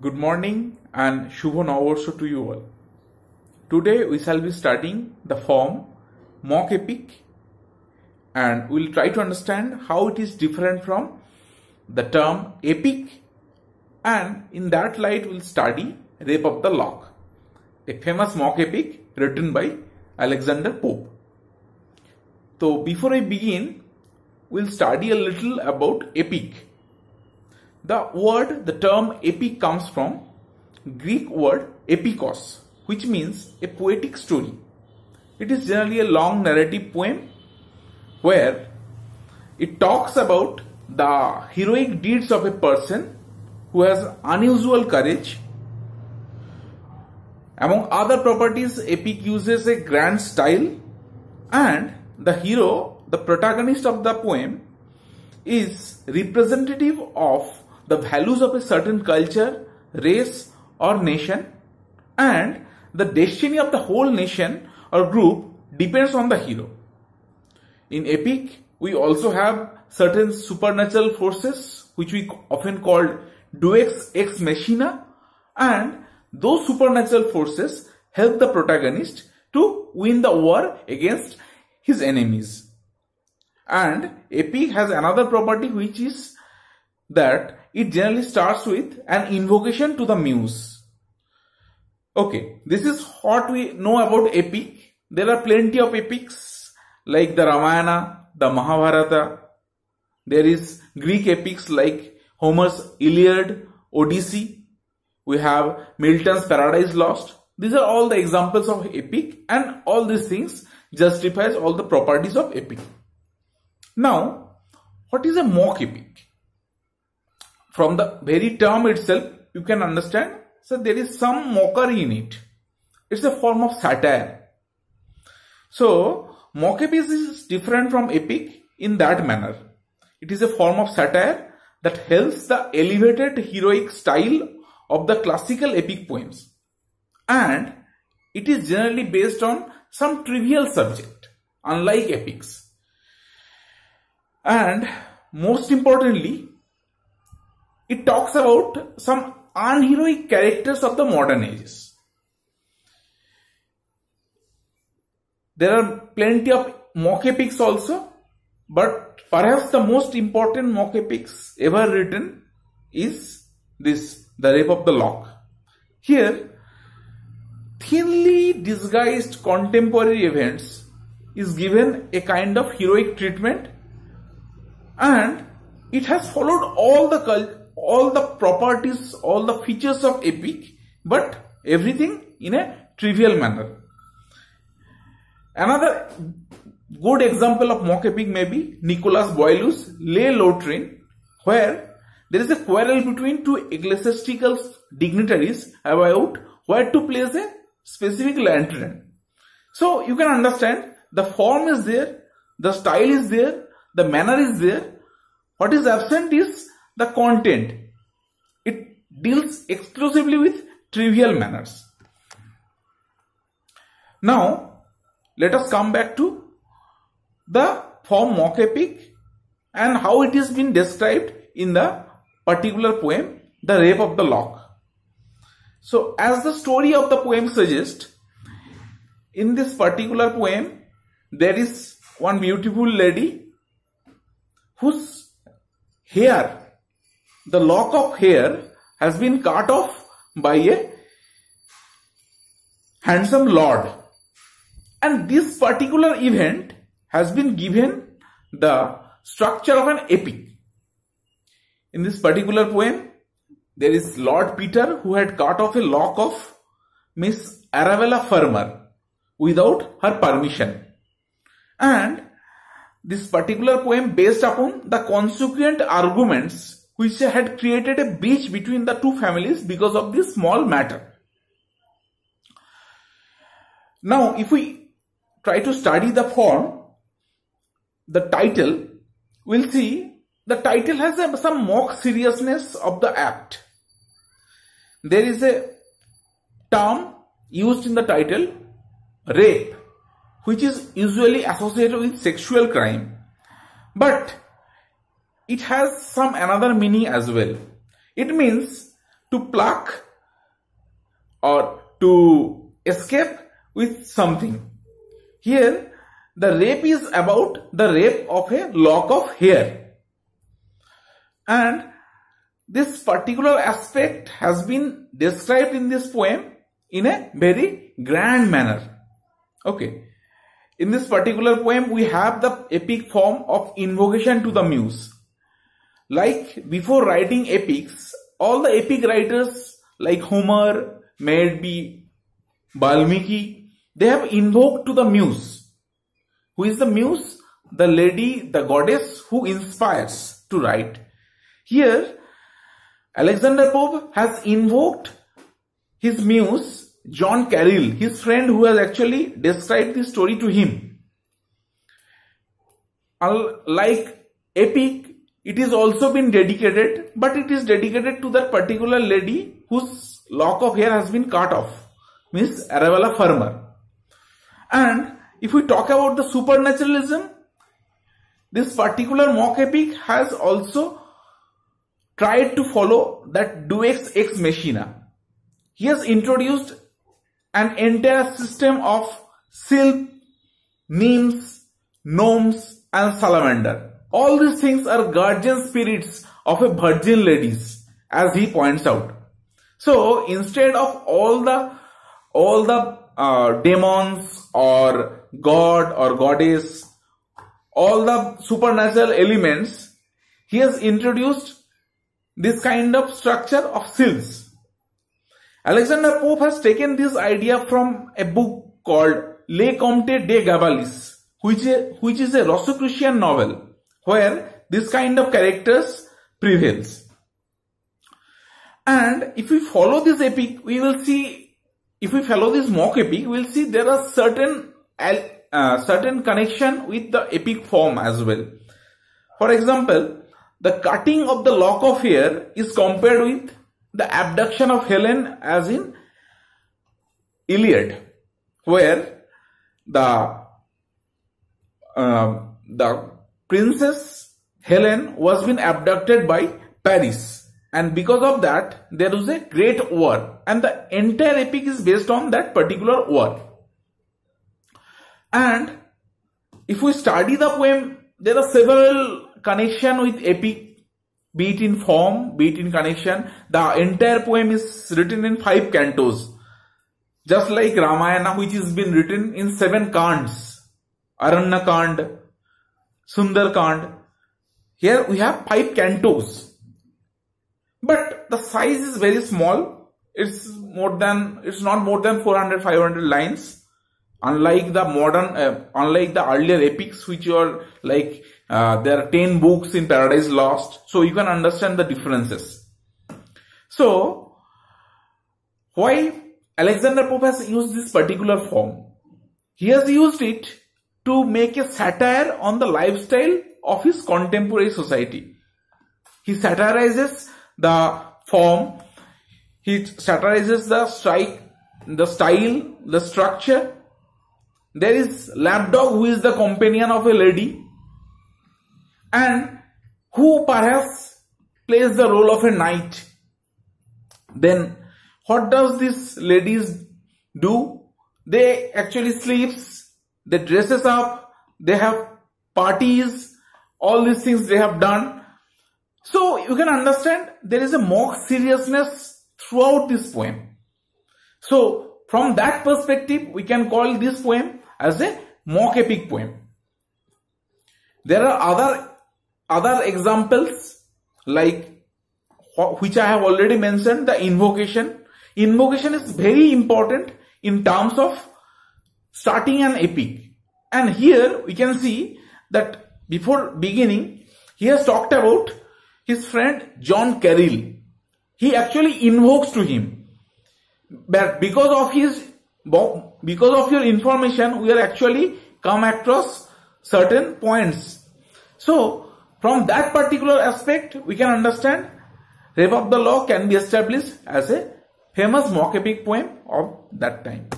Good morning and Shubho Navabarsho to you all. Today we shall be studying the form mock epic and we will try to understand how it is different from the term epic, and in that light we will study Rape of the Lock, a famous mock epic written by Alexander Pope. So before I begin, we will study a little about epic. The term epic comes from Greek word epikos, which means a poetic story. It is generally a long narrative poem where it talks about the heroic deeds of a person who has unusual courage. Among other properties, epic uses a grand style, and the hero, the protagonist of the poem, is representative of the values of a certain culture, race or nation, and the destiny of the whole nation or group depends on the hero. In epic, we also have certain supernatural forces which we often call deus ex machina, and those supernatural forces help the protagonist to win the war against his enemies. And epic has another property, which is that it generally starts with an invocation to the muse. Okay, this is what we know about epic. There are plenty of epics like the Ramayana, the Mahabharata. There is Greek epics like Homer's Iliad, Odyssey. We have Milton's Paradise Lost. These are all the examples of epic, and all these things justifies all the properties of epic. Now, what is a mock epic? From the very term itself, you can understand, so there is some mockery in it. It's a form of satire. So, mock epic is different from epic in that manner. It is a form of satire that helps the elevated heroic style of the classical epic poems. And it is generally based on some trivial subject, unlike epics. And most importantly, it talks about some unheroic characters of the modern ages. There are plenty of mock epics also, but perhaps the most important mock epics ever written is this, The Rape of the Lock. Here, thinly disguised contemporary events is given a kind of heroic treatment, and it has followed all the properties, all the features of epic, but everything in a trivial manner. Another good example of mock epic may be Nicholas Boileau's Les Lautrines, where there is a quarrel between two ecclesiastical dignitaries about where to place a specific lantern. So you can understand the form is there, the style is there, the manner is there. What is absent is the content. It deals exclusively with trivial manners. Now, let us come back to the form mock epic and how it has been described in the particular poem, The Rape of the Lock. So, as the story of the poem suggests, in this particular poem, there is one beautiful lady whose hair, the lock of hair, has been cut off by a handsome lord. And this particular event has been given the structure of an epic. In this particular poem, there is Lord Peter who had cut off a lock of Miss Arabella Fermor without her permission. And this particular poem based upon the consequent arguments which had created a breach between the two families because of this small matter. Now, if we try to study the form, the title, we'll see the title has some mock seriousness of the act. There is a term used in the title, rape, which is usually associated with sexual crime, but it has some another meaning as well. It means to pluck or to escape with something. Here, the rape is about the rape of a lock of hair. And this particular aspect has been described in this poem in a very grand manner. Okay. In this particular poem, we have the epic form of invocation to the muse. Like before writing epics, all the epic writers like Homer, may it be Valmiki, they have invoked to the muse. Who is the muse? The lady, the goddess who inspires to write. Here, Alexander Pope has invoked his muse, John Carroll, his friend who has actually described the story to him. Like epic, it is also been dedicated, but it is dedicated to that particular lady whose lock of hair has been cut off, Miss Arabella Fermor. And if we talk about the supernaturalism, this particular mock epic has also tried to follow that Deus ex machina. He has introduced an entire system of sylph, nymphs, gnomes and salamander. All these things are guardian spirits of a virgin ladies, as he points out. So instead of all the demons or god or goddess, all the supernatural elements, he has introduced this kind of structure of sylphs. Alexander Pope has taken this idea from a book called Les Comtes de Gabalis, which is a Rosicrucian novel where this kind of characters prevails. And if we follow this epic, we will see, if we follow this mock epic, we will see there are certain connection with the epic form as well. For example, the cutting of the lock of hair is compared with the abduction of Helen as in Iliad, where the princess Helen was been abducted by Paris, and because of that there was a great war, and the entire epic is based on that particular war. And if we study the poem, there are several connections with epic, be it in form, be it in connection. The entire poem is written in 5 cantos, just like Ramayana, which has been written in 7 kands, Aranya Kand, Sundar Kand. Here we have 5 cantos, but the size is very small. It's not more than 400-500 lines. Unlike the earlier epics, which are like there are 10 books in Paradise Lost, so you can understand the differences. So why Alexander Pope has used this particular form? He has used it to make a satire on the lifestyle of his contemporary society. He satirizes the form, he satirizes the style, the structure. There is lapdog who is the companion of a lady and who perhaps plays the role of a knight. Then what does these ladies do? They actually sleeps, they dresses up, they have parties, all these things they have done. So you can understand there is a mock seriousness throughout this poem. So from that perspective, we can call this poem as a mock epic poem. There are other examples like which I have already mentioned, the invocation. Invocation is very important in terms of starting an epic. And here we can see that before beginning, he has talked about his friend John Carroll. He actually invokes to him. But because of your information, we are actually come across certain points. So from that particular aspect, we can understand Rape of the Lock can be established as a famous mock epic poem of that time.